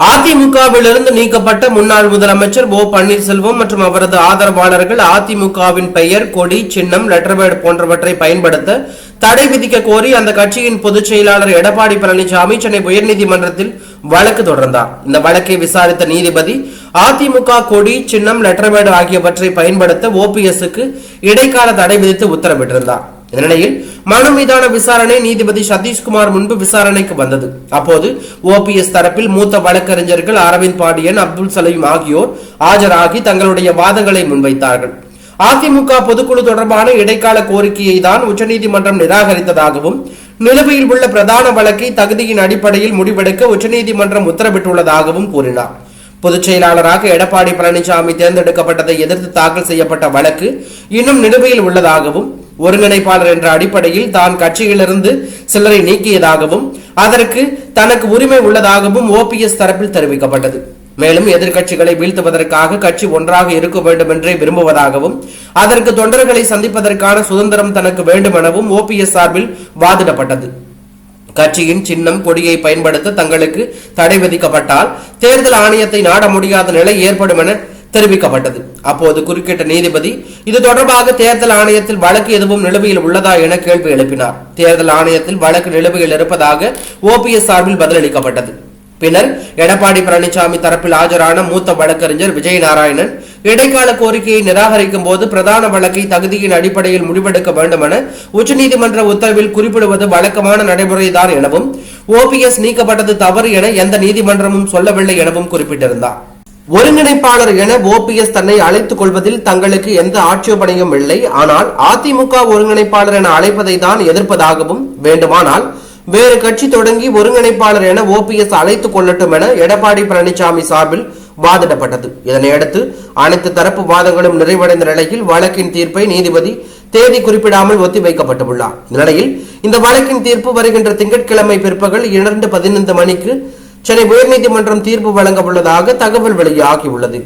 அதிமுகவிலிருந்து நீக்கப்பட்ட முன்னாள் முதலமைச்சர் ஓ பன்னீர்செல்வம் மற்றும் அவரது ஆதரவாளர்கள் அதிமுகவின் பெயர், கொடி, சின்னம், லெட்டர்பேட் போன்றவற்றை பயன்படுத்த தடை விதிக்க கோரி அந்த கட்சியின் பொதுச் செயலாளர் எடப்பாடி பழனிசாமி சென்னை உயர்நீதிமன்றத்தில் வழக்கு தொடர்ந்தார். இந்த வழக்கை விசாரித்த நீதிபதி அதிமுக கொடி, சின்னம், லெட்டர்பேட் ஆகியவற்றை பயன்படுத்த ஓபிஎஸ்க்கு இடைக்கால தடை விதித்து உத்தரவிட்டிருந்தார். இந்த நிலையில் மனு மீதான விசாரணை நீதிபதி சதீஷ்குமார் முன்பு விசாரணைக்கு வந்தது. அப்போது ஓபிஎஸ் தரப்பில் மூத்த வழக்கறிஞர்கள் அரவிந்த் பாண்டியன், அப்துல் சலீம் ஆகியோர் ஆஜராகி தங்களுடைய வாதங்களை முன்வைத்தார்கள். அதிமுக பொதுக்குழு தொடர்பான இடைக்கால கோரிக்கையை தான் உச்சநீதிமன்றம் நிராகரித்ததாகவும், நிலுவையில் உள்ள பிரதான வழக்கை தகுதியின் அடிப்படையில் முடிவெடுக்க உச்சநீதிமன்றம் உத்தரவிட்டுள்ளதாகவும் கூறினார். பொதுச் செயலாளராக எடப்பாடி பழனிசாமி தேர்ந்தெடுக்கப்பட்டதை எதிர்த்து தாக்கல் செய்யப்பட்ட வழக்கு இன்னும் நிலுவையில் உள்ளதாகவும், ஒருங்கிணைப்பாளர் என்ற அடிப்படையில் தான் கட்சியிலிருந்து சிலரை நீக்கியதாகவும், அதற்கு தனக்கு உரிமை உள்ளதாகவும் ஓபிஎஸ் தரப்பில் தெரிவிக்கப்பட்டது. மேலும் எதிர்க்கட்சிகளை வீழ்த்துவதற்காக கட்சி ஒன்றாக இருக்க வேண்டும் என்றே விரும்புவதாகவும், அதற்கு தொண்டர்களை சந்திப்பதற்கான சுதந்திரம் தனக்கு வேண்டும் எனவும் ஓபிஎஸ் சார்பில் வாதிடப்பட்டது. கட்சியின் சின்னம், கொடியை பயன்படுத்த தங்களுக்கு தடை விதிக்கப்பட்டால் தேர்தல் ஆணையத்தை நாட முடியாத நிலை ஏற்படும் என தெரிவிக்கப்பட்டது. அப்போது குறுக்கிட்ட நீதிபதி இது தொடர்பாக தேர்தல் ஆணையத்தில் வழக்கு எதுவும் நிலுவையில் உள்ளதா என கேள்வி எழுப்பினார். தேர்தல் ஆணையத்தில் வழக்கு நிலுவையில் இருப்பதாக ஓபிஎஸ் சார்பில் பதிலளிக்கப்பட்டது. பின்னர் எடப்பாடி பழனிசாமி தரப்பில் ஆஜரான மூத்த வழக்கறிஞர் விஜய் நாராயணன் இடைக்கால கோரிக்கையை நிராகரிக்கும் போது பிரதான வழக்கை தகுதியின் அடிப்படையில் முடிவெடுக்க வேண்டும் என உச்சநீதிமன்ற உத்தரவில் குறிப்பிடுவது வழக்கமான நடைமுறைதான் எனவும், ஓபிஎஸ் நீக்கப்பட்டது தவறு என எந்த நீதிமன்றமும் சொல்லவில்லை எனவும் குறிப்பிட்டிருந்தார். ஒருங்கிணைப்பாளர் என ஓபிஎஸ் தன்னை அழைத்துக் கொள்வதில் தங்களுக்கு எந்த ஆட்சேபனையும் இல்லை. ஆனால் அதிமுக ஒருங்கிணைப்பாளர் என அழைப்பதை தான் எதிர்ப்பதாகவும், வேண்டுமானால் வேறு கட்சி தொடங்கி ஒருங்கிணைப்பாளர் என ஓபிஎஸ் அழைத்துக் கொள்ளட்டும் என எடப்பாடி பழனிசாமி சார்பில் வாதிடப்பட்டது. இதனையடுத்து அனைத்து தரப்பு வாதங்களும் நிறைவடைந்த நிலையில் வழக்கின் தீர்ப்பை நீதிபதி தேதி குறிப்பிடாமல் ஒத்திவைக்கப்பட்டுள்ளார். இந்நிலையில் இந்த வழக்கின் தீர்ப்பு வருகின்ற திங்கட்கிழமை பிற்பகல் 2:15 மணிக்கு சென்னை உயர்நீதிமன்றம் தீர்ப்பு வழங்க உள்ளதாக தகவல் வெளியாகியுள்ளது.